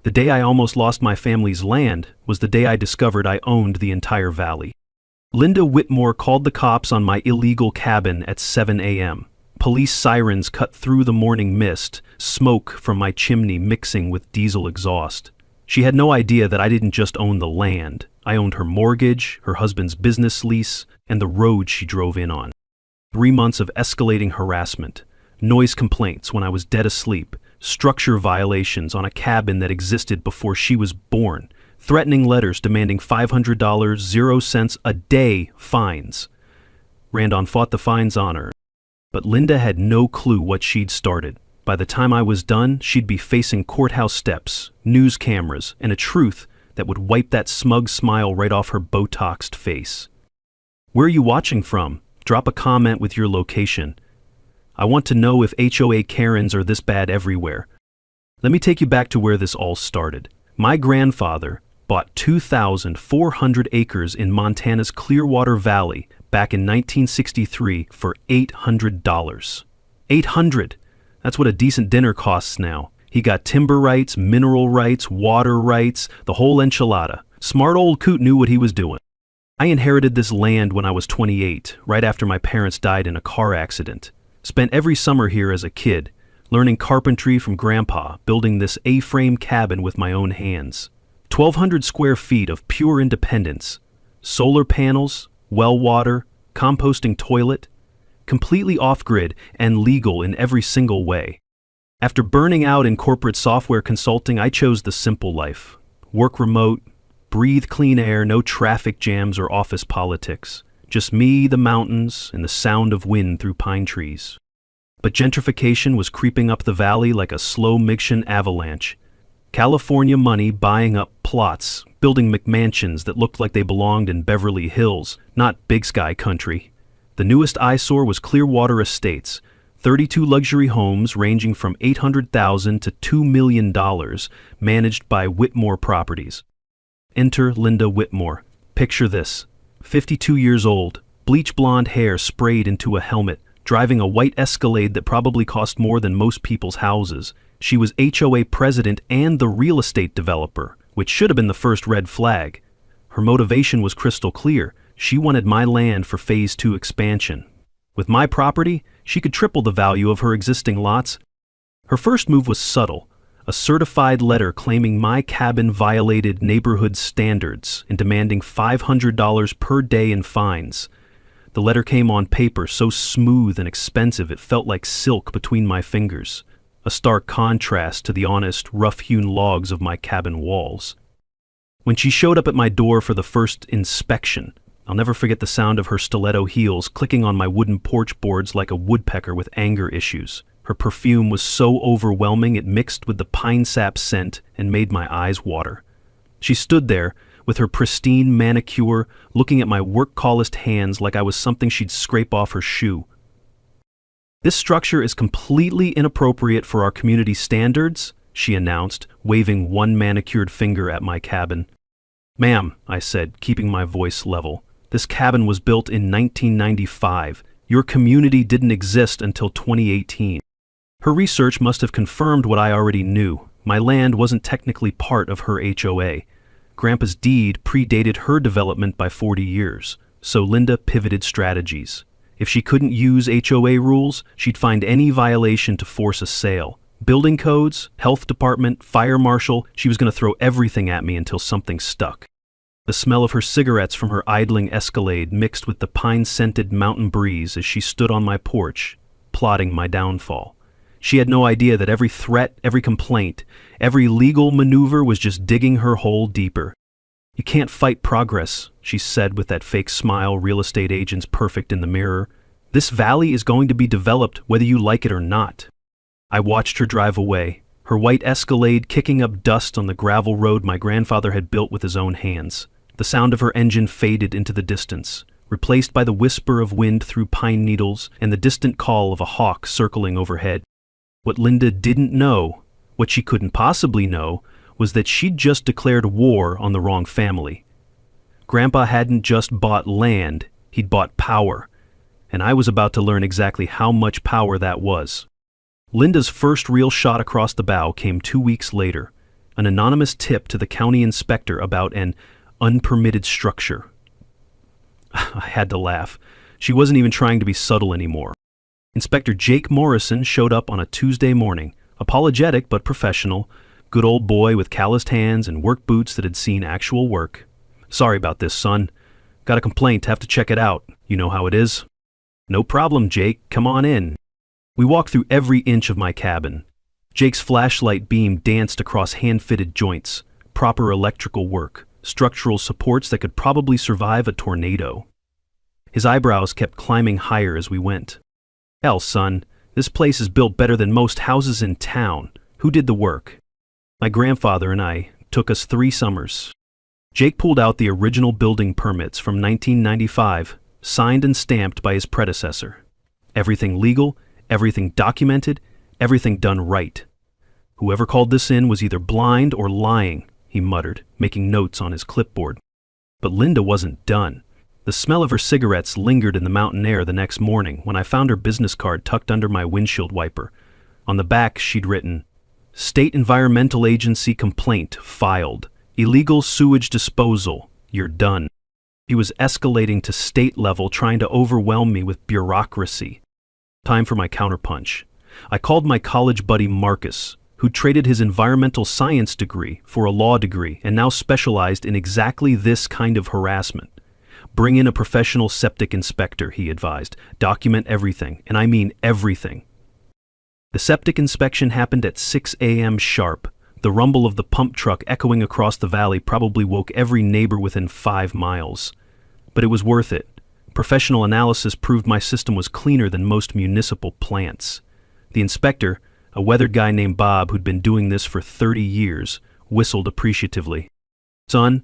The day I almost lost my family's land was the day I discovered I owned the entire valley. Linda Whitmore called the cops on my illegal cabin at 7 a.m. Police sirens cut through the morning mist, smoke from my chimney mixing with diesel exhaust. She had no idea that I didn't just own the land. I owned her mortgage, her husband's business lease, and the road she drove in on. 3 months of escalating harassment, noise complaints when I was dead asleep, structure violations on a cabin that existed before she was born, threatening letters demanding $500, 0 cents a day fines. Randon fought the fines on her, but Linda had no clue what she'd started. By the time I was done, she'd be facing courthouse steps, news cameras, and a truth that would wipe that smug smile right off her Botoxed face. Where are you watching from? Drop a comment with your location. I want to know if HOA Karens are this bad everywhere. Let me take you back to where this all started. My grandfather bought 2,400 acres in Montana's Clearwater Valley back in 1963 for $800. $800! That's what a decent dinner costs now. He got timber rights, mineral rights, water rights, the whole enchilada. Smart old coot knew what he was doing. I inherited this land when I was 28, right after my parents died in a car accident. Spent every summer here as a kid, learning carpentry from Grandpa, building this A-frame cabin with my own hands. 1,200 square feet of pure independence. Solar panels, well water, composting toilet, completely off-grid and legal in every single way. After burning out in corporate software consulting, I chose the simple life. Work remote, breathe clean air, no traffic jams or office politics. Just me, the mountains, and the sound of wind through pine trees. But gentrification was creeping up the valley like a slow Michigan avalanche. California money buying up plots, building McMansions that looked like they belonged in Beverly Hills, not Big Sky country. The newest eyesore was Clearwater Estates, 32 luxury homes ranging from $800,000 to $2 million, managed by Whitmore Properties. Enter Linda Whitmore. Picture this. 52 years old, bleach blonde hair sprayed into a helmet, driving a white Escalade that probably cost more than most people's houses. She was HOA president and the real estate developer, which should have been the first red flag. Her motivation was crystal clear. She wanted my land for Phase 2 expansion. With my property, she could triple the value of her existing lots. Her first move was subtle. A certified letter claiming my cabin violated neighborhood standards and demanding $500 per day in fines. The letter came on paper so smooth and expensive it felt like silk between my fingers, a stark contrast to the honest, rough-hewn logs of my cabin walls. When she showed up at my door for the first inspection, I'll never forget the sound of her stiletto heels clicking on my wooden porch boards like a woodpecker with anger issues. Her perfume was so overwhelming it mixed with the pine sap scent and made my eyes water. She stood there, with her pristine manicure, looking at my work-calloused hands like I was something she'd scrape off her shoe. "This structure is completely inappropriate for our community standards," she announced, waving one manicured finger at my cabin. "Ma'am," I said, keeping my voice level, "this cabin was built in 1995. Your community didn't exist until 2018. Her research must have confirmed what I already knew. My land wasn't technically part of her HOA. Grandpa's deed predated her development by 40 years, so Linda pivoted strategies. If she couldn't use HOA rules, she'd find any violation to force a sale. Building codes, health department, fire marshal, she was going to throw everything at me until something stuck. The smell of her cigarettes from her idling Escalade mixed with the pine-scented mountain breeze as she stood on my porch, plotting my downfall. She had no idea that every threat, every complaint, every legal maneuver was just digging her hole deeper. "You can't fight progress," she said with that fake smile real estate agents perfect in the mirror. "This valley is going to be developed whether you like it or not." I watched her drive away, her white Escalade kicking up dust on the gravel road my grandfather had built with his own hands. The sound of her engine faded into the distance, replaced by the whisper of wind through pine needles and the distant call of a hawk circling overhead. What Linda didn't know, what she couldn't possibly know, was that she'd just declared war on the wrong family. Grandpa hadn't just bought land, he'd bought power, and I was about to learn exactly how much power that was. Linda's first real shot across the bow came 2 weeks later. An anonymous tip to the county inspector about an unpermitted structure. I had to laugh. She wasn't even trying to be subtle anymore. Inspector Jake Morrison showed up on a Tuesday morning, apologetic but professional, good old boy with calloused hands and work boots that had seen actual work. Sorry about this, son. Got a complaint, have to check it out. You know how it is. No problem, Jake. Come on in. We walked through every inch of my cabin. Jake's flashlight beam danced across hand-fitted joints, proper electrical work, structural supports that could probably survive a tornado. His eyebrows kept climbing higher as we went. Hell, son, this place is built better than most houses in town. Who did the work? My grandfather and I. Took us 3 summers. Jake pulled out the original building permits from 1995, signed and stamped by his predecessor. Everything legal, everything documented, everything done right. Whoever called this in was either blind or lying, he muttered, making notes on his clipboard. But Linda wasn't done. The smell of her cigarettes lingered in the mountain air the next morning when I found her business card tucked under my windshield wiper. On the back, she'd written, "State Environmental Agency complaint filed. Illegal sewage disposal. You're done." He was escalating to state level, trying to overwhelm me with bureaucracy. Time for my counterpunch. I called my college buddy Marcus, who traded his environmental science degree for a law degree and now specialized in exactly this kind of harassment. Bring in a professional septic inspector, he advised. Document everything, and I mean everything. The septic inspection happened at 6 a.m. sharp. The rumble of the pump truck echoing across the valley probably woke every neighbor within 5 miles. But it was worth it. Professional analysis proved my system was cleaner than most municipal plants. The inspector, a weathered guy named Bob who'd been doing this for 30 years, whistled appreciatively. "Son,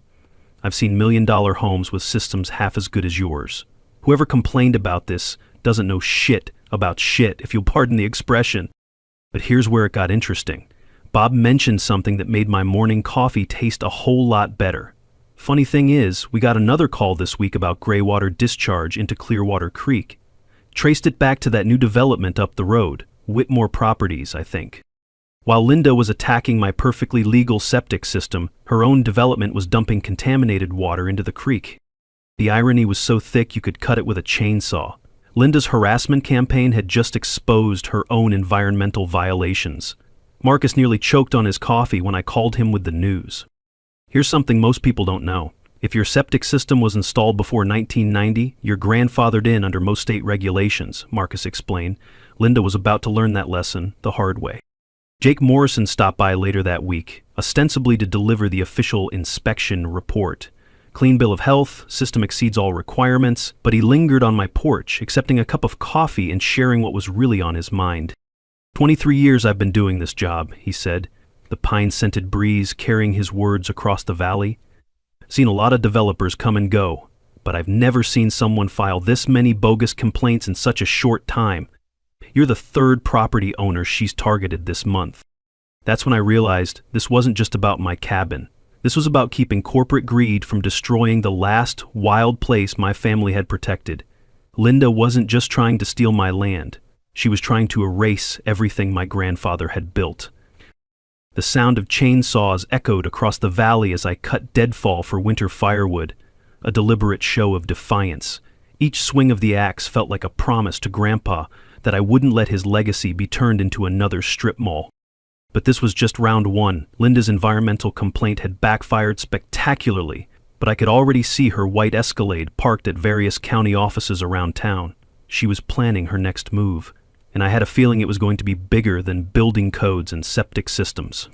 I've seen million-dollar homes with systems half as good as yours. Whoever complained about this doesn't know shit about shit, if you'll pardon the expression." But here's where it got interesting. Bob mentioned something that made my morning coffee taste a whole lot better. Funny thing is, we got another call this week about gray water discharge into Clearwater Creek. Traced it back to that new development up the road, Whitmore Properties, I think. While Linda was attacking my perfectly legal septic system, her own development was dumping contaminated water into the creek. The irony was so thick you could cut it with a chainsaw. Linda's harassment campaign had just exposed her own environmental violations. Marcus nearly choked on his coffee when I called him with the news. Here's something most people don't know. If your septic system was installed before 1990, you're grandfathered in under most state regulations, Marcus explained. Linda was about to learn that lesson the hard way. Jake Morrison stopped by later that week, ostensibly to deliver the official inspection report. Clean bill of health, system exceeds all requirements, but he lingered on my porch, accepting a cup of coffee and sharing what was really on his mind. 23 years I've been doing this job, he said, the pine-scented breeze carrying his words across the valley. Seen a lot of developers come and go, but I've never seen someone file this many bogus complaints in such a short time. You're the 3rd property owner she's targeted this month. That's when I realized this wasn't just about my cabin. This was about keeping corporate greed from destroying the last wild place my family had protected. Linda wasn't just trying to steal my land. She was trying to erase everything my grandfather had built. The sound of chainsaws echoed across the valley as I cut deadfall for winter firewood, a deliberate show of defiance. Each swing of the axe felt like a promise to Grandpa that I wouldn't let his legacy be turned into another strip mall. But this was just round 1. Linda's environmental complaint had backfired spectacularly, but I could already see her white Escalade parked at various county offices around town. She was planning her next move, and I had a feeling it was going to be bigger than building codes and septic systems.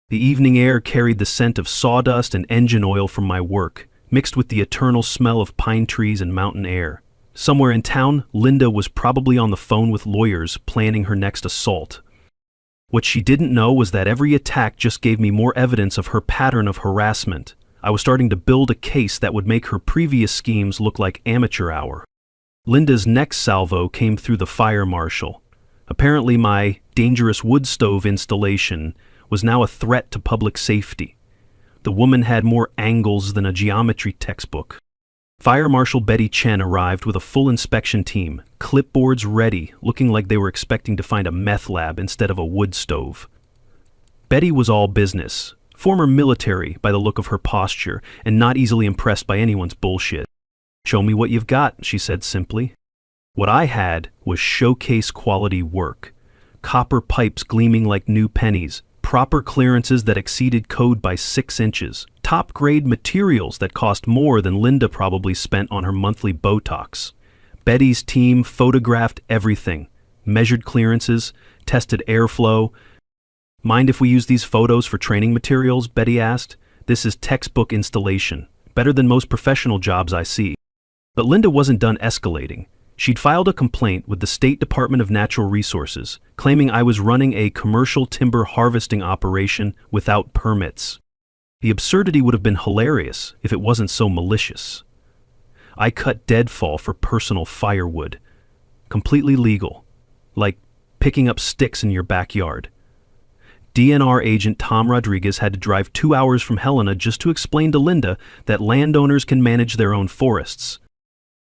The evening air carried the scent of sawdust and engine oil from my work, mixed with the eternal smell of pine trees and mountain air. Somewhere in town, Linda was probably on the phone with lawyers planning her next assault. What she didn't know was that every attack just gave me more evidence of her pattern of harassment. I was starting to build a case that would make her previous schemes look like amateur hour. Linda's next salvo came through the fire marshal. Apparently my dangerous wood stove installation was now a threat to public safety. The woman had more angles than a geometry textbook. Fire Marshal Betty Chen arrived with a full inspection team, clipboards ready, looking like they were expecting to find a meth lab instead of a wood stove. Betty was all business, former military by the look of her posture, and not easily impressed by anyone's bullshit. "Show me what you've got," she said simply. What I had was showcase quality work. Copper pipes gleaming like new pennies, proper clearances that exceeded code by 6 inches, top-grade materials that cost more than Linda probably spent on her monthly Botox. Betty's team photographed everything, measured clearances, tested airflow. "Mind if we use these photos for training materials?" Betty asked. "This is textbook installation, better than most professional jobs I see." But Linda wasn't done escalating. She'd filed a complaint with the State Department of Natural Resources, claiming I was running a commercial timber harvesting operation without permits. The absurdity would have been hilarious if it wasn't so malicious. I cut deadfall for personal firewood. Completely legal. Like picking up sticks in your backyard. DNR agent Tom Rodriguez had to drive 2 hours from Helena just to explain to Linda that landowners can manage their own forests.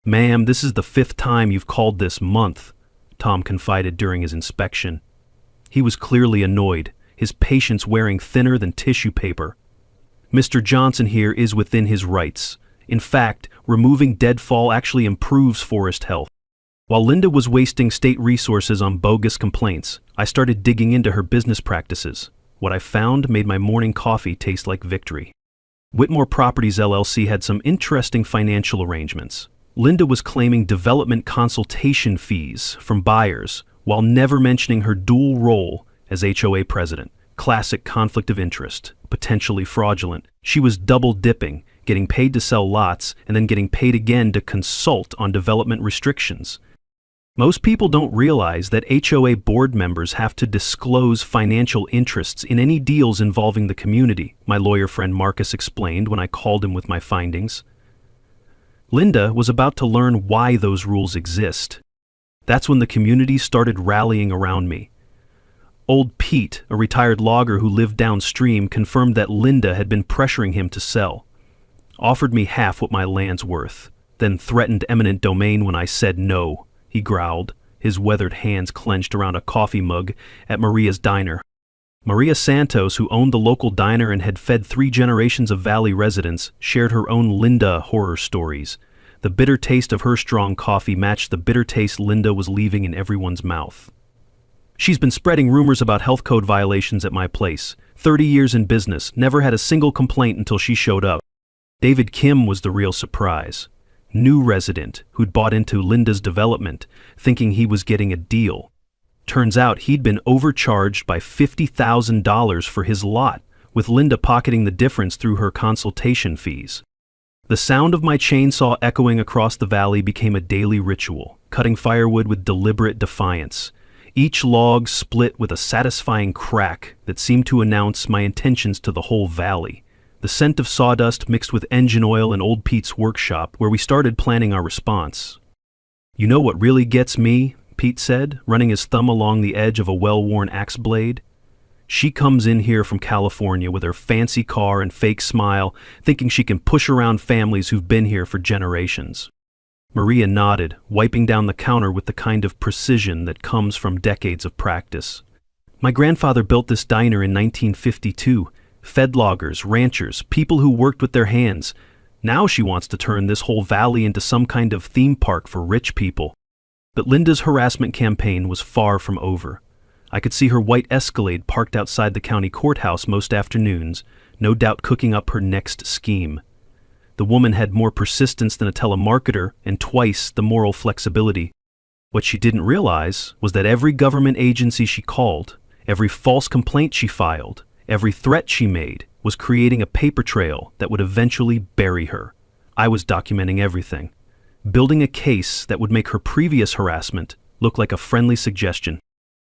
"Ma'am, this is the 5th time you've called this month," Tom confided during his inspection. He was clearly annoyed, his patience wearing thinner than tissue paper. "Mr. Johnson here is within his rights. In fact, removing deadfall actually improves forest health." While Linda was wasting state resources on bogus complaints, I started digging into her business practices. What I found made my morning coffee taste like victory. Whitmore Properties LLC had some interesting financial arrangements. Linda was claiming development consultation fees from buyers while never mentioning her dual role as HOA president. Classic conflict of interest, potentially fraudulent. She was double dipping, getting paid to sell lots and then getting paid again to consult on development restrictions. Most people don't realize that HOA board members have to disclose financial interests in any deals involving the community, my lawyer friend Marcus explained when I called him with my findings. Linda was about to learn why those rules exist. That's when the community started rallying around me. Old Pete, a retired logger who lived downstream, confirmed that Linda had been pressuring him to sell. Offered me half what my land's worth, then threatened eminent domain when I said no, he growled, his weathered hands clenched around a coffee mug at Maria's diner. Maria Santos, who owned the local diner and had fed 3 generations of Valley residents, shared her own Linda horror stories. The bitter taste of her strong coffee matched the bitter taste Linda was leaving in everyone's mouth. "She's been spreading rumors about health code violations at my place. 30 years in business, never had a single complaint until she showed up." David Kim was the real surprise. New resident who'd bought into Linda's development, thinking he was getting a deal. Turns out he'd been overcharged by $50,000 for his lot, with Linda pocketing the difference through her consultation fees. The sound of my chainsaw echoing across the valley became a daily ritual, cutting firewood with deliberate defiance. Each log split with a satisfying crack that seemed to announce my intentions to the whole valley. The scent of sawdust mixed with engine oil in Old Pete's workshop, where we started planning our response. "You know what really gets me?" Pete said, running his thumb along the edge of a well-worn axe blade. "She comes in here from California with her fancy car and fake smile, thinking she can push around families who've been here for generations." Maria nodded, wiping down the counter with the kind of precision that comes from decades of practice. "My grandfather built this diner in 1952. Fed loggers, ranchers, people who worked with their hands. Now she wants to turn this whole valley into some kind of theme park for rich people." But Linda's harassment campaign was far from over. I could see her white Escalade parked outside the county courthouse most afternoons, no doubt cooking up her next scheme. The woman had more persistence than a telemarketer and twice the moral flexibility. What she didn't realize was that every government agency she called, every false complaint she filed, every threat she made was creating a paper trail that would eventually bury her. I was documenting everything, building a case that would make her previous harassment look like a friendly suggestion.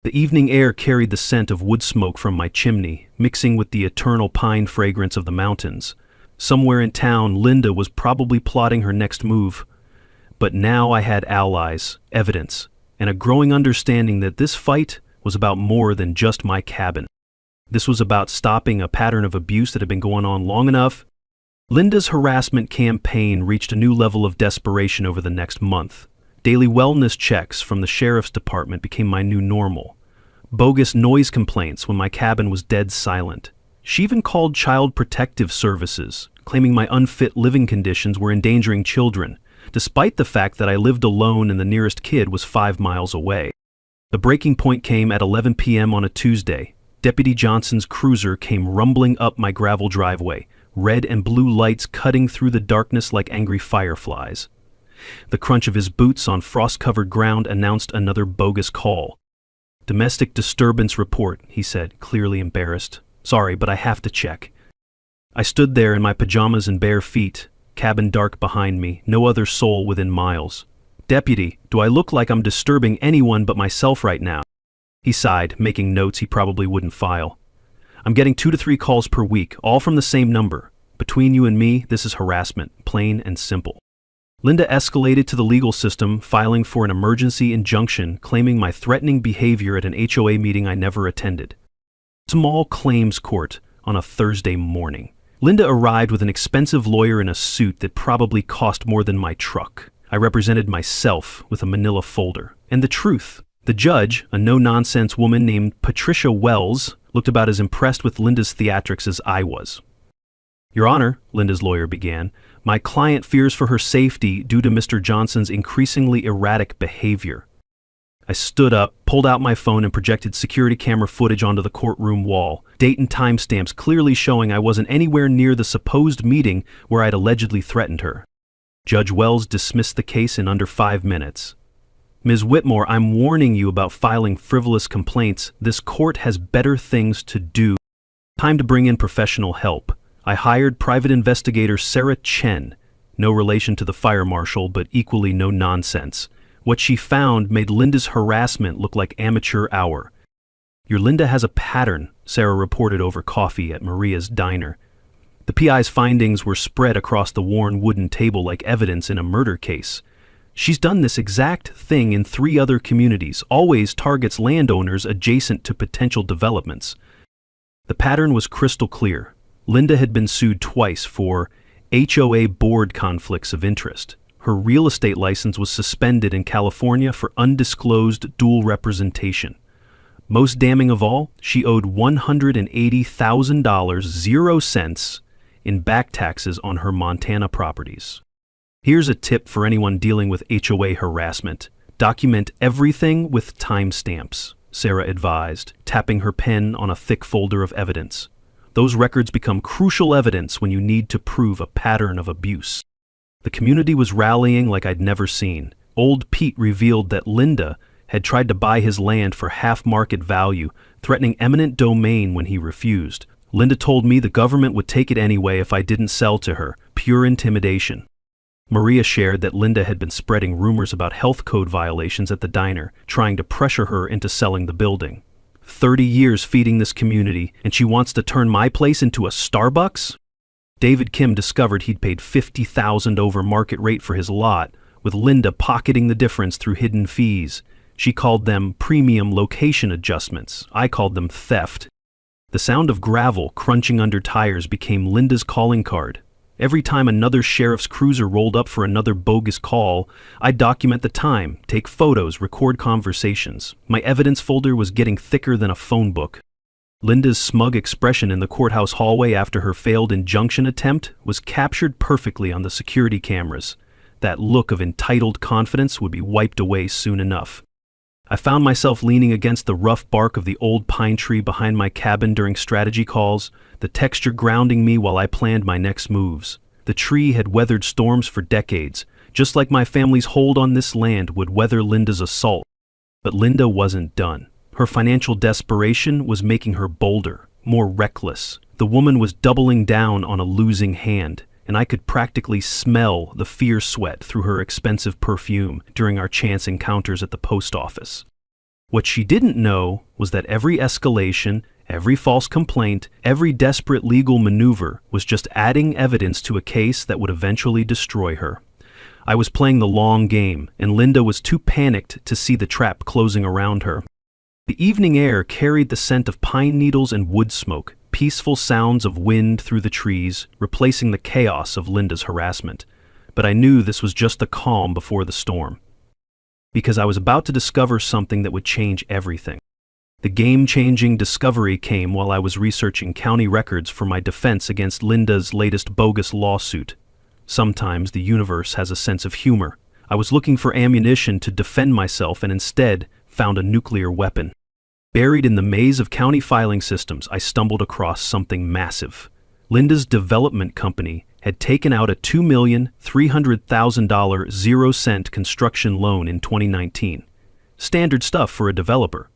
The evening air carried the scent of wood smoke from my chimney, mixing with the eternal pine fragrance of the mountains. Somewhere in town, Linda was probably plotting her next move. But now I had allies, evidence, and a growing understanding that this fight was about more than just my cabin. This was about stopping a pattern of abuse that had been going on long enough. Linda's harassment campaign reached a new level of desperation over the next month. Daily wellness checks from the sheriff's department became my new normal. Bogus noise complaints when my cabin was dead silent. She even called Child Protective Services, claiming my unfit living conditions were endangering children, despite the fact that I lived alone and the nearest kid was 5 miles away. The breaking point came at 11 p.m. on a Tuesday. Deputy Johnson's cruiser came rumbling up my gravel driveway, red and blue lights cutting through the darkness like angry fireflies. The crunch of his boots on frost-covered ground announced another bogus call. "Domestic disturbance report," he said, clearly embarrassed. "Sorry, but I have to check." I stood there in my pajamas and bare feet, cabin dark behind me, no other soul within miles. "Deputy, do I look like I'm disturbing anyone but myself right now?" He sighed, making notes he probably wouldn't file. "I'm getting 2 to 3 calls per week, all from the same number. Between you and me, this is harassment, plain and simple." Linda escalated to the legal system, filing for an emergency injunction, claiming my threatening behavior at an HOA meeting I never attended. Small claims court on a Thursday morning. Linda arrived with an expensive lawyer in a suit that probably cost more than my truck. I represented myself with a manila folder. And the truth. The judge, a no-nonsense woman named Patricia Wells, looked about as impressed with Linda's theatrics as I was. "Your Honor," Linda's lawyer began, "my client fears for her safety due to Mr. Johnson's increasingly erratic behavior." I stood up, pulled out my phone, and projected security camera footage onto the courtroom wall, date and timestamps clearly showing I wasn't anywhere near the supposed meeting where I'd allegedly threatened her. Judge Wells dismissed the case in under 5 minutes. "Ms. Whitmore, I'm warning you about filing frivolous complaints. This court has better things to do. Time to bring in professional help." I hired private investigator Sarah Chen, no relation to the fire marshal, but equally no nonsense. What she found made Linda's harassment look like amateur hour. "Your Linda has a pattern," Sarah reported over coffee at Maria's diner. The PI's findings were spread across the worn wooden table like evidence in a murder case. "She's done this exact thing in 3 other communities, always targets landowners adjacent to potential developments." The pattern was crystal clear. Linda had been sued twice for HOA board conflicts of interest. Her real estate license was suspended in California for undisclosed dual representation. Most damning of all, she owed $180,000, 0 cents, in back taxes on her Montana properties. Here's a tip for anyone dealing with HOA harassment. Document everything with timestamps, Sarah advised, tapping her pen on a thick folder of evidence. Those records become crucial evidence when you need to prove a pattern of abuse. The community was rallying like I'd never seen. Old Pete revealed that Linda had tried to buy his land for half market value, threatening eminent domain when he refused. Linda told me the government would take it anyway if I didn't sell to her. Pure intimidation. Maria shared that Linda had been spreading rumors about health code violations at the diner, trying to pressure her into selling the building. 30 years feeding this community, and she wants to turn my place into a Starbucks? David Kim discovered he'd paid $50,000 over market rate for his lot, with Linda pocketing the difference through hidden fees. She called them premium location adjustments. I called them theft. The sound of gravel crunching under tires became Linda's calling card. Every time another sheriff's cruiser rolled up for another bogus call, I'd document the time, take photos, record conversations. My evidence folder was getting thicker than a phone book. Linda's smug expression in the courthouse hallway after her failed injunction attempt was captured perfectly on the security cameras. That look of entitled confidence would be wiped away soon enough. I found myself leaning against the rough bark of the old pine tree behind my cabin during strategy calls, the texture grounding me while I planned my next moves. The tree had weathered storms for decades, just like my family's hold on this land would weather Linda's assault. But Linda wasn't done. Her financial desperation was making her bolder, more reckless. The woman was doubling down on a losing hand, and I could practically smell the fear sweat through her expensive perfume during our chance encounters at the post office. What she didn't know was that every escalation, every false complaint, every desperate legal maneuver was just adding evidence to a case that would eventually destroy her. I was playing the long game, and Linda was too panicked to see the trap closing around her. The evening air carried the scent of pine needles and wood smoke, peaceful sounds of wind through the trees, replacing the chaos of Linda's harassment. But I knew this was just the calm before the storm, because I was about to discover something that would change everything. The game-changing discovery came while I was researching county records for my defense against Linda's latest bogus lawsuit. Sometimes the universe has a sense of humor. I was looking for ammunition to defend myself and instead found a nuclear weapon. Buried in the maze of county filing systems, I stumbled across something massive. Linda's development company had taken out a $2,300,000 0-cent construction loan in 2019. Standard stuff for a developer.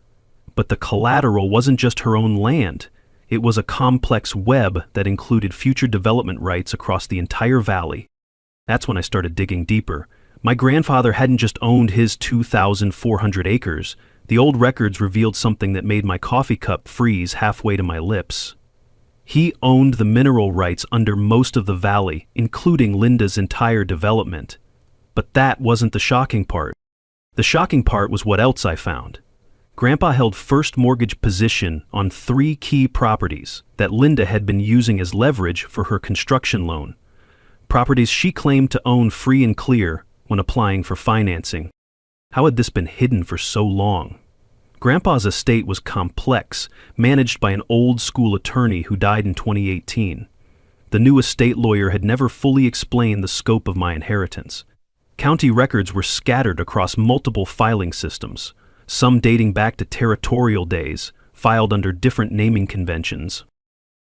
But the collateral wasn't just her own land. It was a complex web that included future development rights across the entire valley. That's when I started digging deeper. My grandfather hadn't just owned his 2,400 acres. The old records revealed something that made my coffee cup freeze halfway to my lips. He owned the mineral rights under most of the valley, including Linda's entire development. But that wasn't the shocking part. The shocking part was what else I found. Grandpa held first mortgage position on 3 key properties that Linda had been using as leverage for her construction loan. Properties she claimed to own free and clear when applying for financing. How had this been hidden for so long? Grandpa's estate was complex, managed by an old-school attorney who died in 2018. The new estate lawyer had never fully explained the scope of my inheritance. County records were scattered across multiple filing systems, some dating back to territorial days, filed under different naming conventions.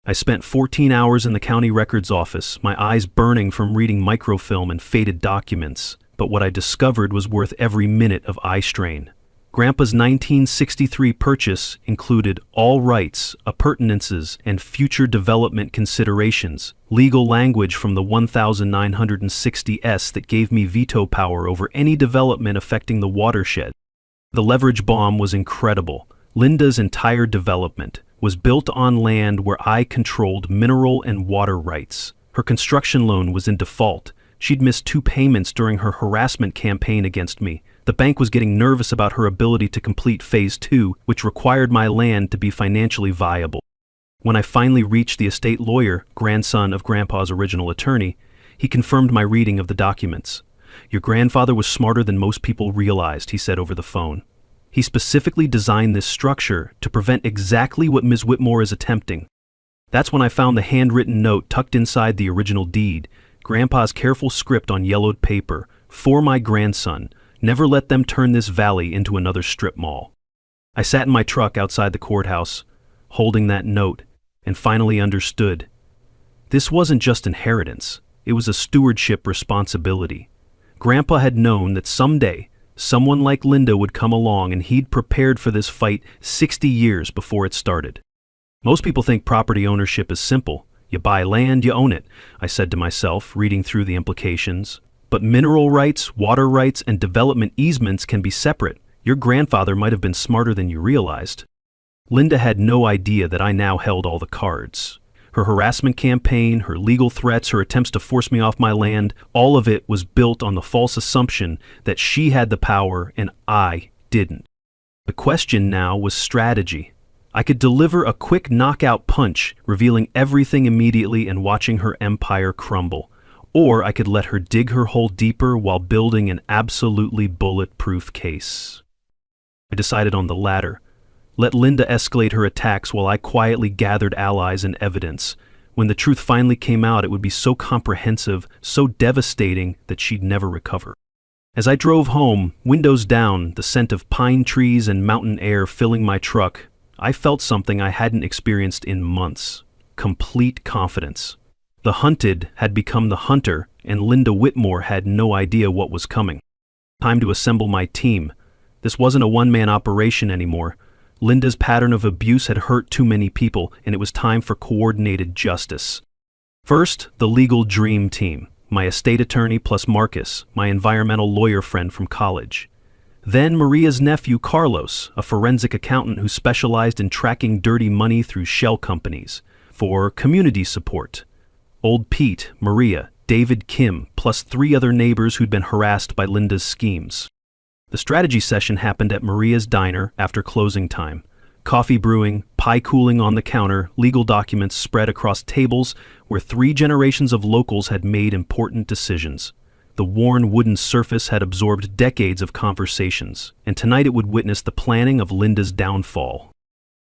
I spent 14 hours in the county records office, my eyes burning from reading microfilm and faded documents, but what I discovered was worth every minute of eye strain. Grandpa's 1963 purchase included all rights, appurtenances, and future development considerations, legal language from the 1960s that gave me veto power over any development affecting the watershed. The leverage bomb was incredible. Linda's entire development was built on land where I controlled mineral and water rights. Her construction loan was in default. She'd missed 2 payments during her harassment campaign against me. The bank was getting nervous about her ability to complete Phase 2, which required my land to be financially viable. When I finally reached the estate lawyer, grandson of Grandpa's original attorney, he confirmed my reading of the documents. "Your grandfather was smarter than most people realized," he said over the phone. "He specifically designed this structure to prevent exactly what Ms. Whitmore is attempting." That's when I found the handwritten note tucked inside the original deed, Grandpa's careful script on yellowed paper, "For my grandson, never let them turn this valley into another strip mall." I sat in my truck outside the courthouse, holding that note, and finally understood. This wasn't just inheritance, it was a stewardship responsibility. Grandpa had known that someday, someone like Linda would come along, and he'd prepared for this fight 60 years before it started. Most people think property ownership is simple. You buy land, you own it, I said to myself, reading through the implications. But mineral rights, water rights, and development easements can be separate. Your grandfather might have been smarter than you realized. Linda had no idea that I now held all the cards. Her harassment campaign, her legal threats, her attempts to force me off my land, all of it was built on the false assumption that she had the power and I didn't. The question now was strategy. I could deliver a quick knockout punch, revealing everything immediately and watching her empire crumble. Or I could let her dig her hole deeper while building an absolutely bulletproof case. I decided on the latter. Let Linda escalate her attacks while I quietly gathered allies and evidence. When the truth finally came out, it would be so comprehensive, so devastating that she'd never recover. As I drove home, windows down, the scent of pine trees and mountain air filling my truck, I felt something I hadn't experienced in months. Complete confidence. The hunted had become the hunter, and Linda Whitmore had no idea what was coming. Time to assemble my team. This wasn't a one-man operation anymore. Linda's pattern of abuse had hurt too many people, and it was time for coordinated justice. First, the legal dream team, my estate attorney plus Marcus, my environmental lawyer friend from college. Then Maria's nephew Carlos, a forensic accountant who specialized in tracking dirty money through shell companies, for community support. Old Pete, Maria, David, Kim, plus 3 other neighbors who'd been harassed by Linda's schemes. The strategy session happened at Maria's diner after closing time. Coffee brewing, pie cooling on the counter, legal documents spread across tables where 3 generations of locals had made important decisions. The worn wooden surface had absorbed decades of conversations, and tonight it would witness the planning of Linda's downfall.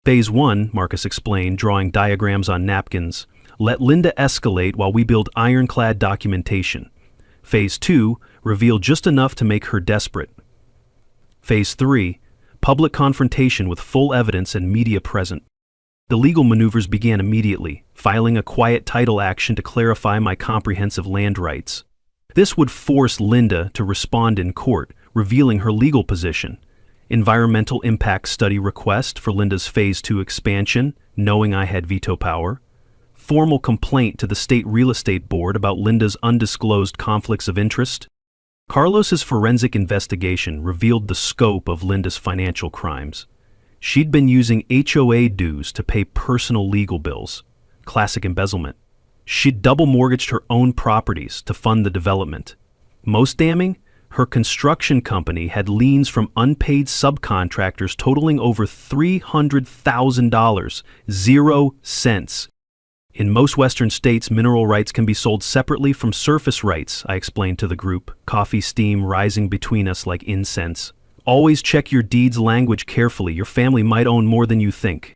Phase 1, Marcus explained, drawing diagrams on napkins. Let Linda escalate while we build ironclad documentation. Phase 2, reveal just enough to make her desperate. Phase 3, public confrontation with full evidence and media present. The legal maneuvers began immediately, filing a quiet title action to clarify my comprehensive land rights. This would force Linda to respond in court, revealing her legal position. Environmental impact study request for Linda's Phase 2 expansion, knowing I had veto power. Formal complaint to the State Real Estate Board about Linda's undisclosed conflicts of interest. Carlos's forensic investigation revealed the scope of Linda's financial crimes. She'd been using HOA dues to pay personal legal bills. Classic embezzlement. She'd double mortgaged her own properties to fund the development. Most damning, her construction company had liens from unpaid subcontractors totaling over $300,000, 0 cents. In most Western states, mineral rights can be sold separately from surface rights, I explained to the group, coffee steam rising between us like incense. Always check your deeds language carefully. Your family might own more than you think.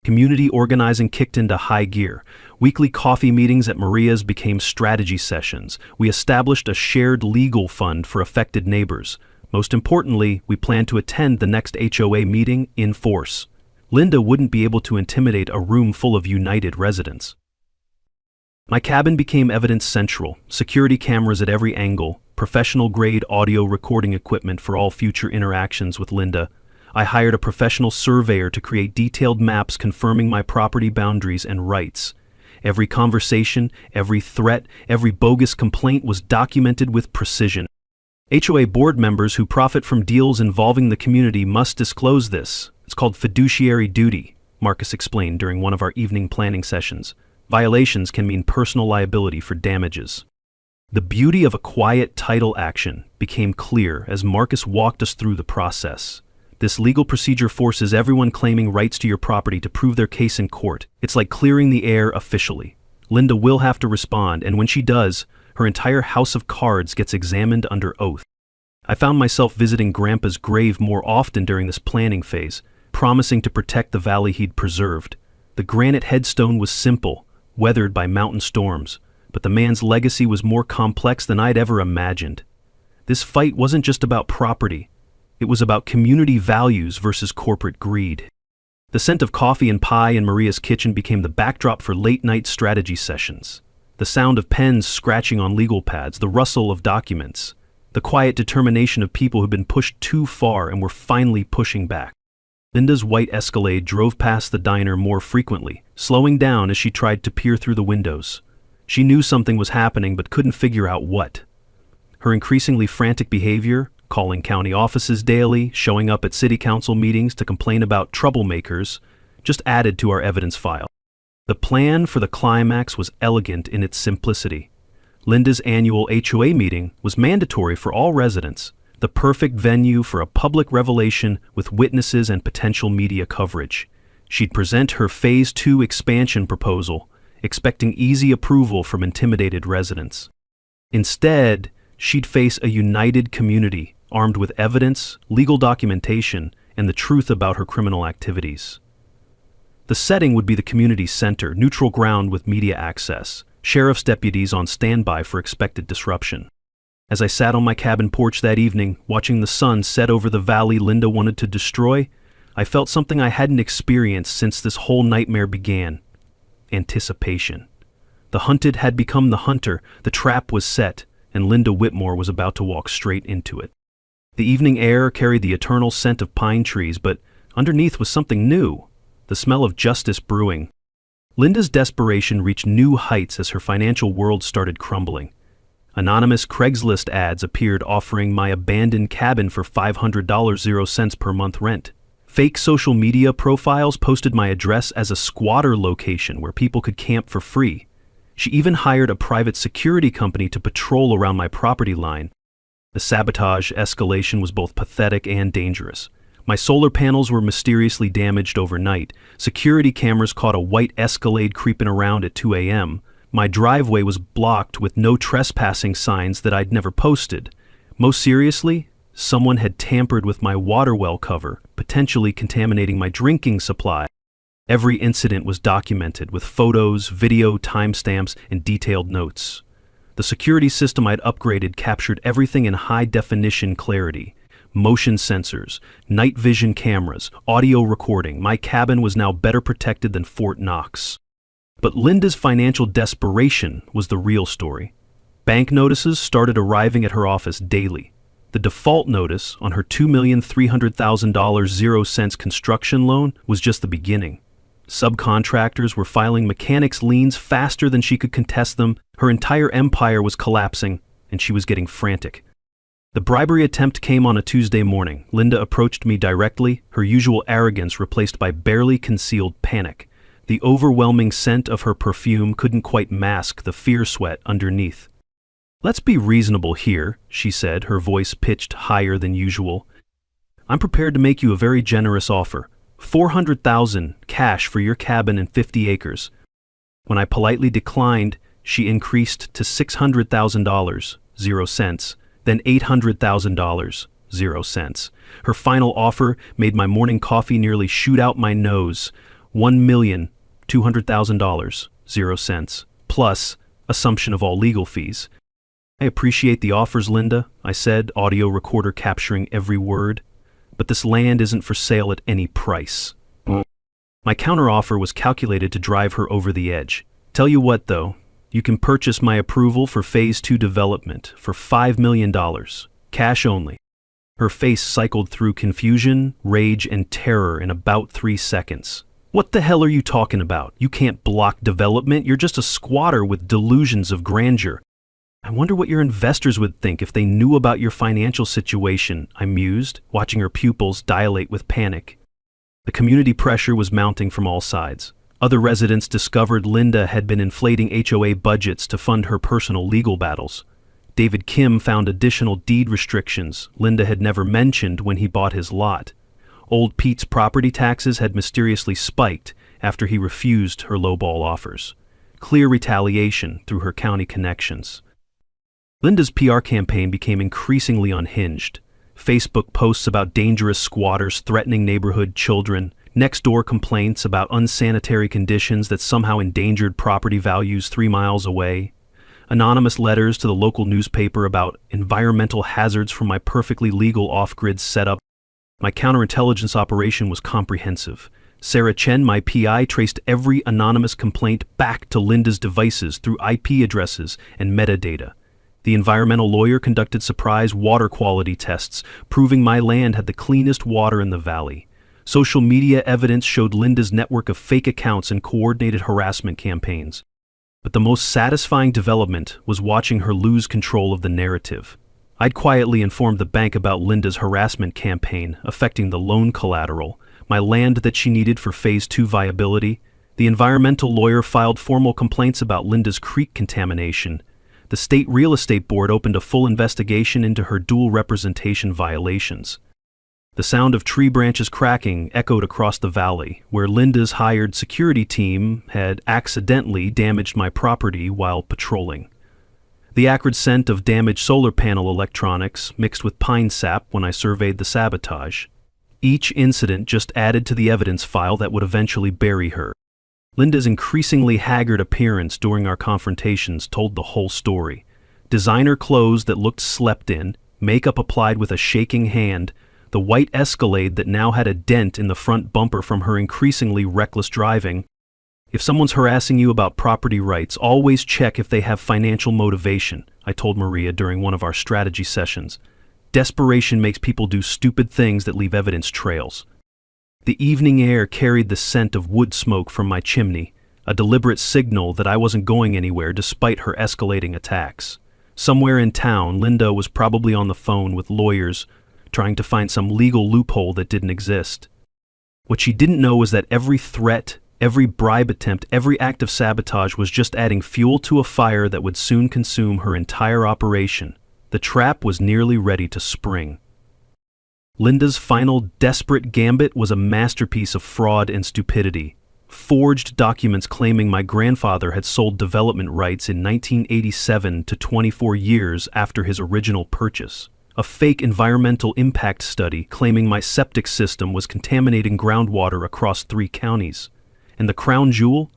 Community organizing kicked into high gear. Weekly coffee meetings at Maria's became strategy sessions. We established a shared legal fund for affected neighbors. Most importantly, we planned to attend the next HOA meeting in force. Linda wouldn't be able to intimidate a room full of united residents. My cabin became evidence central, security cameras at every angle, professional-grade audio recording equipment for all future interactions with Linda. I hired a professional surveyor to create detailed maps confirming my property boundaries and rights. Every conversation, every threat, every bogus complaint was documented with precision. HOA board members who profit from deals involving the community must disclose this. It's called fiduciary duty, Marcus explained during one of our evening planning sessions. Violations can mean personal liability for damages. The beauty of a quiet title action became clear as Marcus walked us through the process. This legal procedure forces everyone claiming rights to your property to prove their case in court. It's like clearing the air officially. Linda will have to respond, and when she does, her entire house of cards gets examined under oath. I found myself visiting Grandpa's grave more often during this planning phase, promising to protect the valley he'd preserved. The granite headstone was simple, weathered by mountain storms, but the man's legacy was more complex than I'd ever imagined. This fight wasn't just about property. It was about community values versus corporate greed. The scent of coffee and pie in Maria's kitchen became the backdrop for late-night strategy sessions. The sound of pens scratching on legal pads, the rustle of documents, the quiet determination of people who'd been pushed too far and were finally pushing back. Linda's white Escalade drove past the diner more frequently, slowing down as she tried to peer through the windows. She knew something was happening but couldn't figure out what. Her increasingly frantic behavior, calling county offices daily, showing up at city council meetings to complain about troublemakers, just added to our evidence file. The plan for the climax was elegant in its simplicity. Linda's annual HOA meeting was mandatory for all residents, the perfect venue for a public revelation with witnesses and potential media coverage. She'd present her Phase 2 expansion proposal, expecting easy approval from intimidated residents. Instead, she'd face a united community, armed with evidence, legal documentation, and the truth about her criminal activities. The setting would be the community center, neutral ground with media access, sheriff's deputies on standby for expected disruption. As I sat on my cabin porch that evening, watching the sun set over the valley Linda wanted to destroy, I felt something I hadn't experienced since this whole nightmare began. Anticipation. The hunted had become the hunter, the trap was set, and Linda Whitmore was about to walk straight into it. The evening air carried the eternal scent of pine trees, but underneath was something new, the smell of justice brewing. Linda's desperation reached new heights as her financial world started crumbling. Anonymous Craigslist ads appeared offering my abandoned cabin for $500, 0 cents per month rent. Fake social media profiles posted my address as a squatter location where people could camp for free. She even hired a private security company to patrol around my property line. The sabotage escalation was both pathetic and dangerous. My solar panels were mysteriously damaged overnight. Security cameras caught a white Escalade creeping around at 2 a.m. My driveway was blocked with no trespassing signs that I'd never posted. Most seriously, someone had tampered with my water well cover, potentially contaminating my drinking supply. Every incident was documented with photos, video, timestamps, and detailed notes. The security system I'd upgraded captured everything in high-definition clarity. Motion sensors, night vision cameras, audio recording. My cabin was now better protected than Fort Knox. But Linda's financial desperation was the real story. Bank notices started arriving at her office daily. The default notice on her $2,300,000 0-cents construction loan was just the beginning. Subcontractors were filing mechanics liens faster than she could contest them. Her entire empire was collapsing, and she was getting frantic. The bribery attempt came on a Tuesday morning. Linda approached me directly, her usual arrogance replaced by barely concealed panic. The overwhelming scent of her perfume couldn't quite mask the fear sweat underneath. "Let's be reasonable here," she said, her voice pitched higher than usual. "I'm prepared to make you a very generous offer. $400,000 cash for your cabin and 50 acres. When I politely declined, she increased to $600,000, 0 cents, then $800,000, 0 cents. Her final offer made my morning coffee nearly shoot out my nose. $1,200,000, 0 cents, plus assumption of all legal fees. "I appreciate the offers, Linda," I said, audio recorder capturing every word. "But this land isn't for sale at any price." My counteroffer was calculated to drive her over the edge. "Tell you what, though, you can purchase my approval for Phase 2 development for $5 million, cash only." Her face cycled through confusion, rage, and terror in about 3 seconds. "What the hell are you talking about? You can't block development. You're just a squatter with delusions of grandeur." "I wonder what your investors would think if they knew about your financial situation," I mused, watching her pupils dilate with panic. The community pressure was mounting from all sides. Other residents discovered Linda had been inflating HOA budgets to fund her personal legal battles. David Kim found additional deed restrictions Linda had never mentioned when he bought his lot. Old Pete's property taxes had mysteriously spiked after he refused her lowball offers. Clear retaliation through her county connections. Linda's PR campaign became increasingly unhinged. Facebook posts about dangerous squatters threatening neighborhood children, next-door complaints about unsanitary conditions that somehow endangered property values 3 miles away, anonymous letters to the local newspaper about environmental hazards from my perfectly legal off-grid setup. My counterintelligence operation was comprehensive. Sarah Chen, my PI, traced every anonymous complaint back to Linda's devices through IP addresses and metadata. The environmental lawyer conducted surprise water quality tests, proving my land had the cleanest water in the valley. Social media evidence showed Linda's network of fake accounts and coordinated harassment campaigns. But the most satisfying development was watching her lose control of the narrative. I'd quietly informed the bank about Linda's harassment campaign affecting the loan collateral, my land that she needed for Phase 2 viability. The environmental lawyer filed formal complaints about Linda's creek contamination. The state real estate board opened a full investigation into her dual representation violations. The sound of tree branches cracking echoed across the valley, where Linda's hired security team had accidentally damaged my property while patrolling. The acrid scent of damaged solar panel electronics mixed with pine sap when I surveyed the sabotage. Each incident just added to the evidence file that would eventually bury her. Linda's increasingly haggard appearance during our confrontations told the whole story. Designer clothes that looked slept in, makeup applied with a shaking hand, the white Escalade that now had a dent in the front bumper from her increasingly reckless driving. "If someone's harassing you about property rights, always check if they have financial motivation," I told Maria during one of our strategy sessions. "Desperation makes people do stupid things that leave evidence trails." The evening air carried the scent of wood smoke from my chimney, a deliberate signal that I wasn't going anywhere despite her escalating attacks. Somewhere in town, Linda was probably on the phone with lawyers, trying to find some legal loophole that didn't exist. What she didn't know was that every threat, every bribe attempt, every act of sabotage was just adding fuel to a fire that would soon consume her entire operation. The trap was nearly ready to spring. Linda's final desperate gambit was a masterpiece of fraud and stupidity. Forged documents claiming my grandfather had sold development rights in 1987 to 24 years after his original purchase. A fake environmental impact study claiming my septic system was contaminating groundwater across 3 counties. And the crown jewel?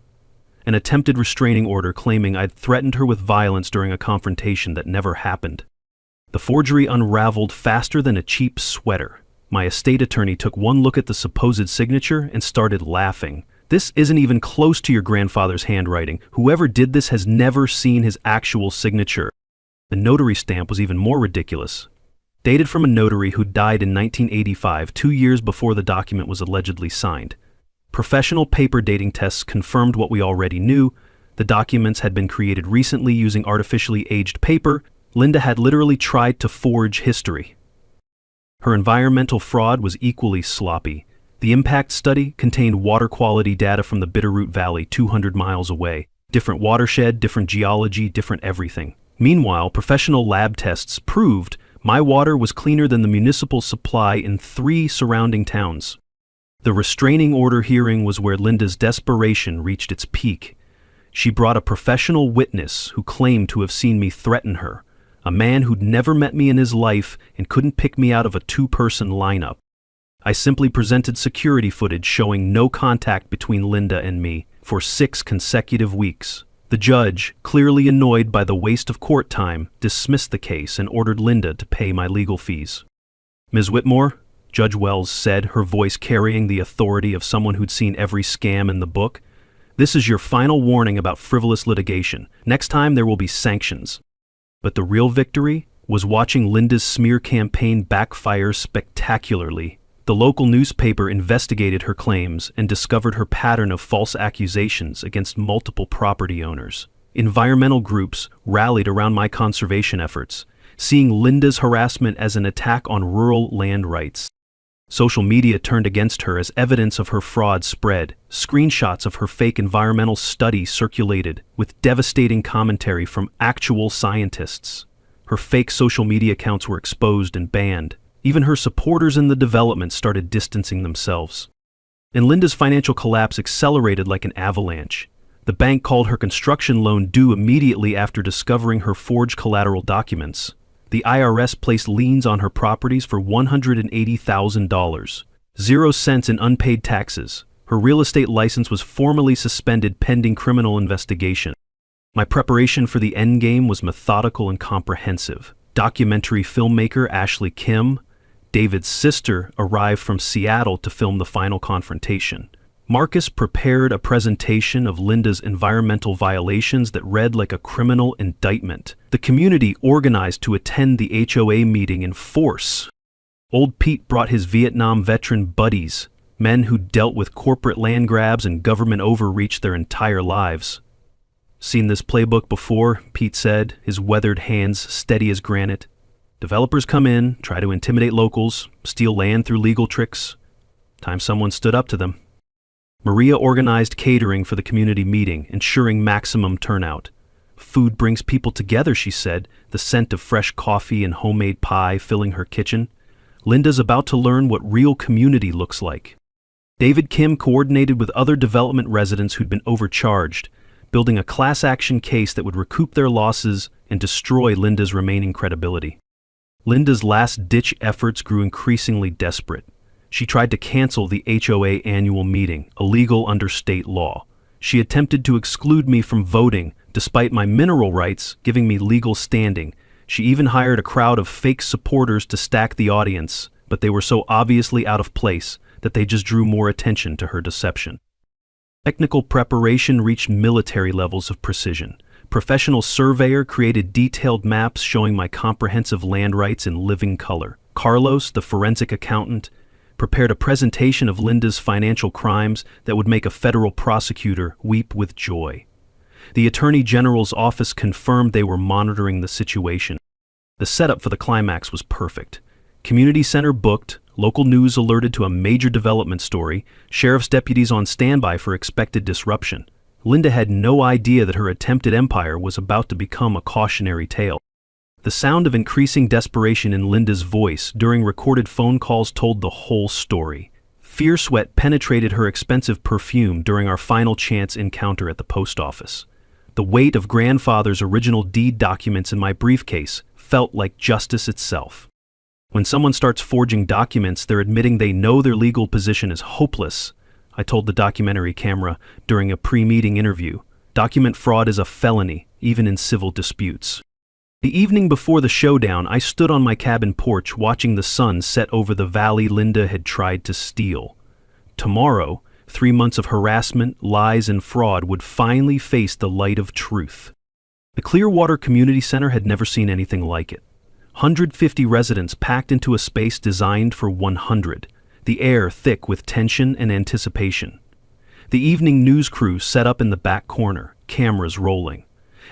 An attempted restraining order claiming I'd threatened her with violence during a confrontation that never happened. The forgery unraveled faster than a cheap sweater. My estate attorney took one look at the supposed signature and started laughing. This isn't even close to your grandfather's handwriting. Whoever did this has never seen his actual signature. The notary stamp was even more ridiculous. Dated from a notary who died in 1985, 2 years before the document was allegedly signed. Professional paper dating tests confirmed what we already knew. The documents had been created recently using artificially aged paper. Linda had literally tried to forge history. Her environmental fraud was equally sloppy. The impact study contained water quality data from the Bitterroot Valley 200 miles away. Different watershed, different geology, different everything. Meanwhile, professional lab tests proved my water was cleaner than the municipal supply in 3 surrounding towns. The restraining order hearing was where Linda's desperation reached its peak. She brought a professional witness who claimed to have seen me threaten her, a man who'd never met me in his life and couldn't pick me out of a 2-person lineup. I simply presented security footage showing no contact between Linda and me for 6 consecutive weeks. The judge, clearly annoyed by the waste of court time, dismissed the case and ordered Linda to pay my legal fees. "Ms. Whitmore," Judge Wells said, her voice carrying the authority of someone who'd seen every scam in the book, "this is your final warning about frivolous litigation. Next time there will be sanctions." But the real victory was watching Linda's smear campaign backfire spectacularly. The local newspaper investigated her claims and discovered her pattern of false accusations against multiple property owners. Environmental groups rallied around my conservation efforts, seeing Linda's harassment as an attack on rural land rights. Social media turned against her as evidence of her fraud spread. Screenshots of her fake environmental study circulated, with devastating commentary from actual scientists. Her fake social media accounts were exposed and banned. Even her supporters in the development started distancing themselves. And Linda's financial collapse accelerated like an avalanche. The bank called her construction loan due immediately after discovering her forged collateral documents. The IRS placed liens on her properties for $180,000. 0 cents in unpaid taxes. Her real estate license was formally suspended pending criminal investigation. My preparation for the endgame was methodical and comprehensive. Documentary filmmaker Ashley Kim, David's sister, arrived from Seattle to film the final confrontation. Marcus prepared a presentation of Linda's environmental violations that read like a criminal indictment. The community organized to attend the HOA meeting in force. Old Pete brought his Vietnam veteran buddies, men who dealt with corporate land grabs and government overreach their entire lives. "Seen this playbook before," Pete said, his weathered hands steady as granite. "Developers come in, try to intimidate locals, steal land through legal tricks. Time someone stood up to them." Maria organized catering for the community meeting, ensuring maximum turnout. "Food brings people together," she said, the scent of fresh coffee and homemade pie filling her kitchen. Linda's about to learn what real community looks like. David Kim coordinated with other development residents who'd been overcharged, building a class action case that would recoup their losses and destroy Linda's remaining credibility. Linda's last-ditch efforts grew increasingly desperate. She tried to cancel the HOA annual meeting, illegal under state law. She attempted to exclude me from voting, despite my mineral rights giving me legal standing. She even hired a crowd of fake supporters to stack the audience, but they were so obviously out of place that they just drew more attention to her deception. Technical preparation reached military levels of precision. Professional surveyor created detailed maps showing my comprehensive land rights in living color. Carlos, the forensic accountant, prepared a presentation of Linda's financial crimes that would make a federal prosecutor weep with joy. The Attorney General's office confirmed they were monitoring the situation. The setup for the climax was perfect. Community center booked, local news alerted to a major development story, sheriff's deputies on standby for expected disruption. Linda had no idea that her attempted empire was about to become a cautionary tale. The sound of increasing desperation in Linda's voice during recorded phone calls told the whole story. Fear sweat penetrated her expensive perfume during our final chance encounter at the post office. The weight of grandfather's original deed documents in my briefcase felt like justice itself. When someone starts forging documents, they're admitting they know their legal position is hopeless. I told the documentary camera during a pre-meeting interview. Document fraud is a felony, even in civil disputes. The evening before the showdown, I stood on my cabin porch watching the sun set over the valley Linda had tried to steal. Tomorrow, 3 months of harassment, lies, and fraud would finally face the light of truth. The Clearwater Community Center had never seen anything like it. 150 residents packed into a space designed for 100, the air thick with tension and anticipation. The evening news crew set up in the back corner, cameras rolling.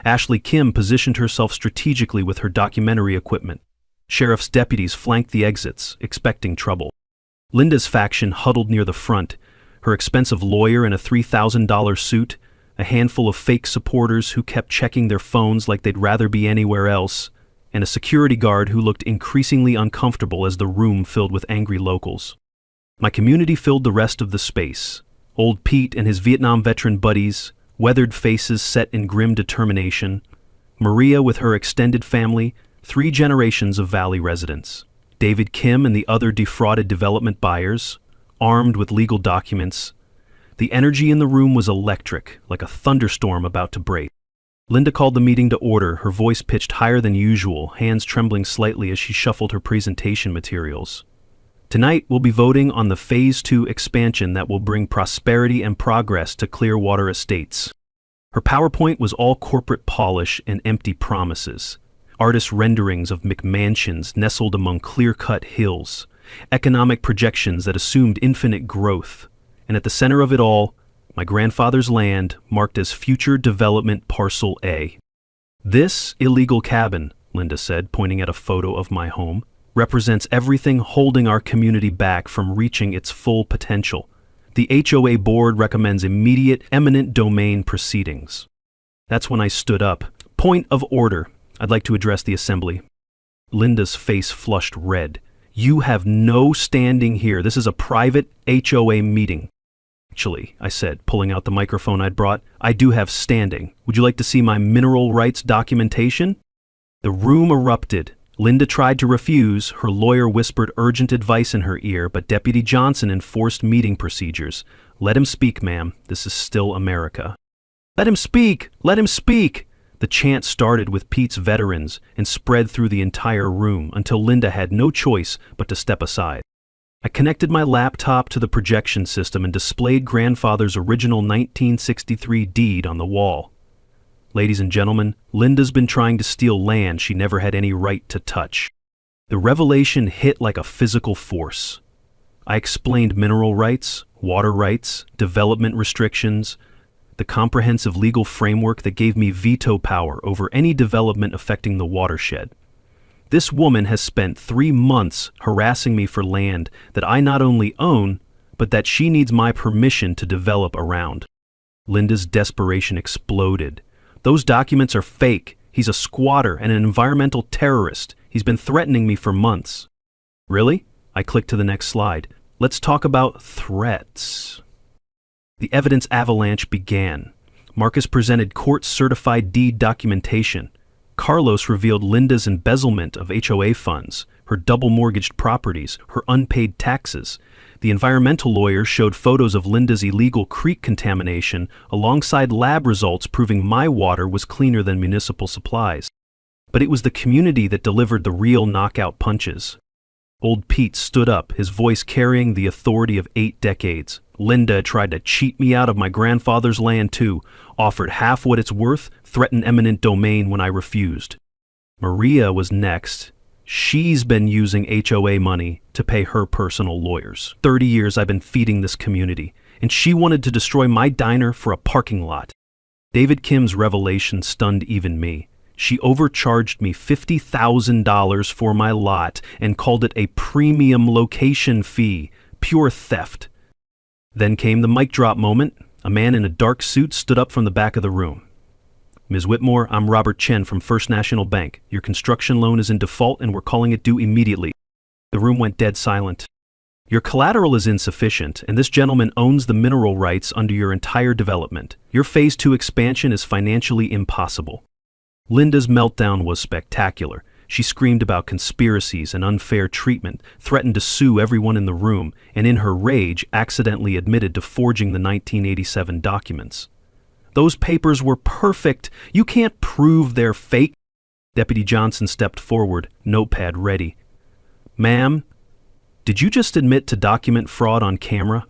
Ashley Kim positioned herself strategically with her documentary equipment. Sheriff's deputies flanked the exits, expecting trouble. Linda's faction huddled near the front, her expensive lawyer in a $3,000 suit, a handful of fake supporters who kept checking their phones like they'd rather be anywhere else, and a security guard who looked increasingly uncomfortable as the room filled with angry locals. My community filled the rest of the space. Old Pete and his Vietnam veteran buddies, weathered faces set in grim determination, Maria with her extended family, 3 generations of Valley residents, David Kim and the other defrauded development buyers, armed with legal documents. The energy in the room was electric, like a thunderstorm about to break. Linda called the meeting to order, her voice pitched higher than usual, hands trembling slightly as she shuffled her presentation materials. Tonight, we'll be voting on the Phase 2 expansion that will bring prosperity and progress to Clearwater Estates. Her PowerPoint was all corporate polish and empty promises. Artist renderings of McMansions nestled among clear-cut hills, economic projections that assumed infinite growth, and at the center of it all, my grandfather's land marked as Future Development Parcel A. This illegal cabin, Linda said, pointing at a photo of my home, represents everything holding our community back from reaching its full potential. The HOA board recommends immediate eminent domain proceedings. That's when I stood up. Point of order. I'd like to address the assembly. Linda's face flushed red. You have no standing here. This is a private HOA meeting. Actually, I said, pulling out the microphone I'd brought, I do have standing. Would you like to see my mineral rights documentation? The room erupted. Linda tried to refuse, her lawyer whispered urgent advice in her ear, but Deputy Johnson enforced meeting procedures. Let him speak, ma'am. This is still America. Let him speak! Let him speak! The chant started with Pete's veterans and spread through the entire room until Linda had no choice but to step aside. I connected my laptop to the projection system and displayed grandfather's original 1963 deed on the wall. Ladies and gentlemen, Linda's been trying to steal land she never had any right to touch. The revelation hit like a physical force. I explained mineral rights, water rights, development restrictions, the comprehensive legal framework that gave me veto power over any development affecting the watershed. This woman has spent 3 months harassing me for land that I not only own, but that she needs my permission to develop around. Linda's desperation exploded. Those documents are fake. He's a squatter and an environmental terrorist. He's been threatening me for months. Really? I clicked to the next slide. Let's talk about threats. The evidence avalanche began. Marcus presented court-certified deed documentation. Carlos revealed Linda's embezzlement of HOA funds, her double-mortgaged properties, her unpaid taxes. The environmental lawyer showed photos of Linda's illegal creek contamination alongside lab results proving my water was cleaner than municipal supplies. But it was the community that delivered the real knockout punches. Old Pete stood up, his voice carrying the authority of 8 decades. Linda tried to cheat me out of my grandfather's land too, offered half what it's worth, threatened eminent domain when I refused. Maria was next. She's been using HOA money to pay her personal lawyers. 30 years I've been feeding this community, and she wanted to destroy my diner for a parking lot. David Kim's revelation stunned even me. She overcharged me $50,000 for my lot and called it a premium location fee, pure theft. Then came the mic drop moment. A man in a dark suit stood up from the back of the room. Ms. Whitmore, I'm Robert Chen from First National Bank. Your construction loan is in default and we're calling it due immediately. The room went dead silent. Your collateral is insufficient, and this gentleman owns the mineral rights under your entire development. Your Phase 2 expansion is financially impossible. Linda's meltdown was spectacular. She screamed about conspiracies and unfair treatment, threatened to sue everyone in the room, and in her rage accidentally admitted to forging the 1987 documents. "Those papers were perfect. You can't prove they're fake." Deputy Johnson stepped forward, notepad ready. "Ma'am, did you just admit to document fraud on camera?"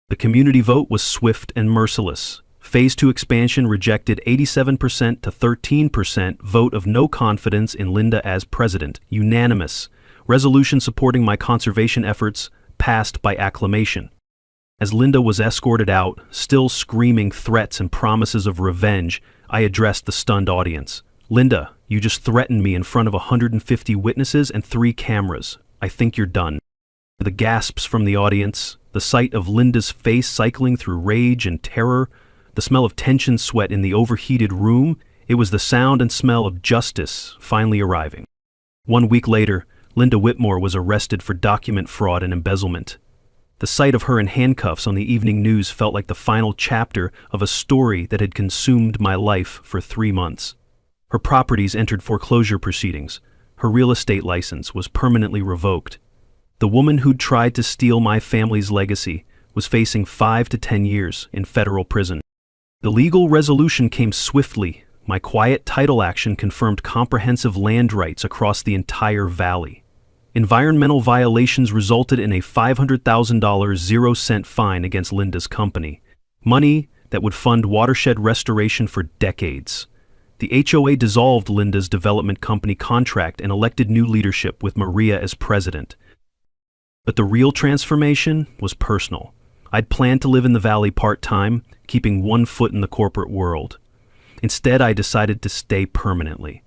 The community vote was swift and merciless. Phase 2 expansion rejected 87% to 13% vote of no confidence in Linda as president, unanimous. Resolution supporting my conservation efforts passed by acclamation. As Linda was escorted out, still screaming threats and promises of revenge, I addressed the stunned audience. "Linda, you just threatened me in front of 150 witnesses and 3 cameras. I think you're done." The gasps from the audience, the sight of Linda's face cycling through rage and terror, the smell of tension sweat in the overheated room, it was the sound and smell of justice finally arriving. 1 week later, Linda Whitmore was arrested for document fraud and embezzlement. The sight of her in handcuffs on the evening news felt like the final chapter of a story that had consumed my life for 3 months. Her properties entered foreclosure proceedings. Her real estate license was permanently revoked. The woman who'd tried to steal my family's legacy was facing 5 to 10 years in federal prison. The legal resolution came swiftly. My quiet title action confirmed comprehensive land rights across the entire valley. Environmental violations resulted in a $500,000 0-cent fine against Linda's company, money that would fund watershed restoration for decades. The HOA dissolved Linda's development company contract and elected new leadership with Maria as president. But the real transformation was personal. I'd planned to live in the valley part-time, keeping 1 foot in the corporate world. Instead, I decided to stay permanently.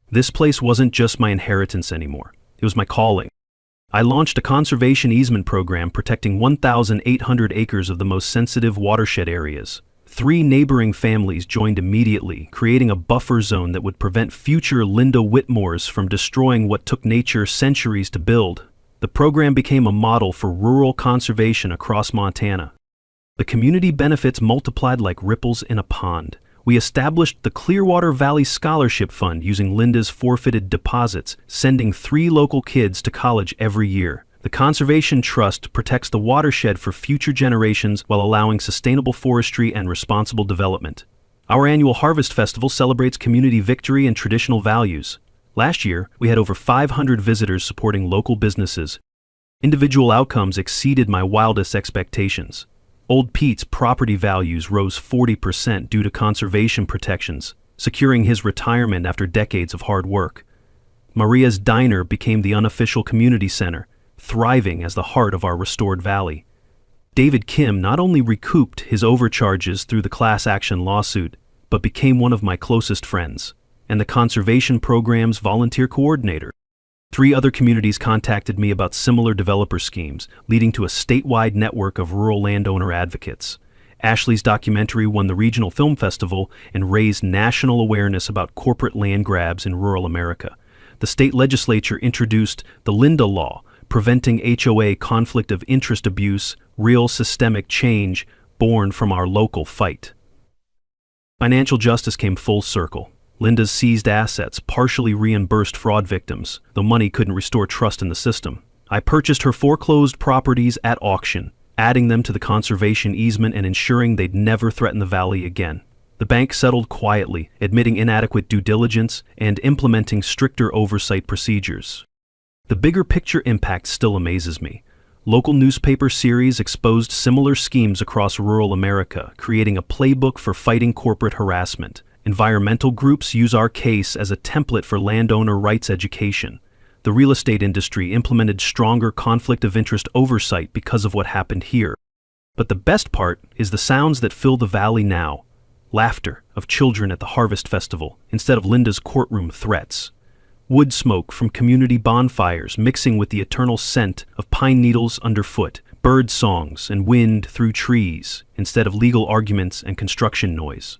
This place wasn't just my inheritance anymore. It was my calling. I launched a conservation easement program protecting 1,800 acres of the most sensitive watershed areas. 3 neighboring families joined immediately, creating a buffer zone that would prevent future Linda Whitmores from destroying what took nature centuries to build. The program became a model for rural conservation across Montana. The community benefits multiplied like ripples in a pond. We established the Clearwater Valley Scholarship Fund using Linda's forfeited deposits, sending 3 local kids to college every year. The Conservation Trust protects the watershed for future generations while allowing sustainable forestry and responsible development. Our annual Harvest Festival celebrates community victory and traditional values. Last year, we had over 500 visitors supporting local businesses. Individual outcomes exceeded my wildest expectations. Old Pete's property values rose 40% due to conservation protections, securing his retirement after decades of hard work. Maria's Diner became the unofficial community center, thriving as the heart of our restored valley. David Kim not only recouped his overcharges through the class action lawsuit, but became one of my closest friends, and the conservation program's volunteer coordinator. 3 other communities contacted me about similar developer schemes, leading to a statewide network of rural landowner advocates. Ashley's documentary won the Regional Film Festival and raised national awareness about corporate land grabs in rural America. The state legislature introduced the Linda Law, preventing HOA conflict of interest abuse, real systemic change born from our local fight. Financial justice came full circle. Linda's seized assets partially reimbursed fraud victims, though money couldn't restore trust in the system. I purchased her foreclosed properties at auction, adding them to the conservation easement and ensuring they'd never threaten the valley again. The bank settled quietly, admitting inadequate due diligence and implementing stricter oversight procedures. The bigger picture impact still amazes me. Local newspaper series exposed similar schemes across rural America, creating a playbook for fighting corporate harassment. Environmental groups use our case as a template for landowner rights education. The real estate industry implemented stronger conflict of interest oversight because of what happened here. But the best part is the sounds that fill the valley now. Laughter of children at the Harvest Festival instead of Linda's courtroom threats. Wood smoke from community bonfires mixing with the eternal scent of pine needles underfoot. Bird songs and wind through trees instead of legal arguments and construction noise.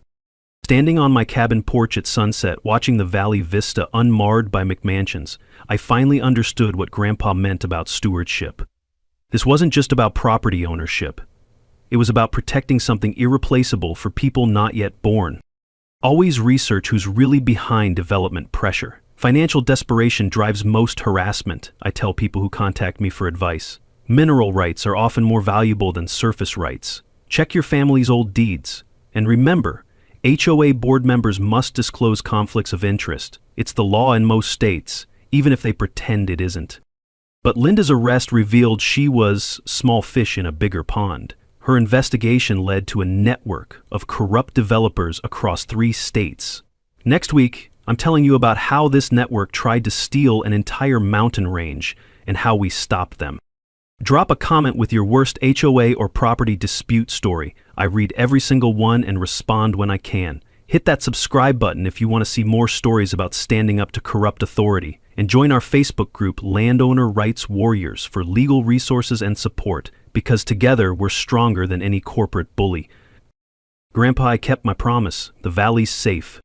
Standing on my cabin porch at sunset, watching the valley vista unmarred by McMansions, I finally understood what Grandpa meant about stewardship. This wasn't just about property ownership. It was about protecting something irreplaceable for people not yet born. Always research who's really behind development pressure. Financial desperation drives most harassment, I tell people who contact me for advice. Mineral rights are often more valuable than surface rights. Check your family's old deeds. And remember, HOA board members must disclose conflicts of interest. It's the law in most states, even if they pretend it isn't. But Linda's arrest revealed she was small fish in a bigger pond. Her investigation led to a network of corrupt developers across 3 states. Next week, I'm telling you about how this network tried to steal an entire mountain range and how we stopped them. Drop a comment with your worst HOA or property dispute story. I read every single one and respond when I can. Hit that subscribe button if you want to see more stories about standing up to corrupt authority. And join our Facebook group, Landowner Rights Warriors, for legal resources and support, because together we're stronger than any corporate bully. Grandpa, I kept my promise. The valley's safe.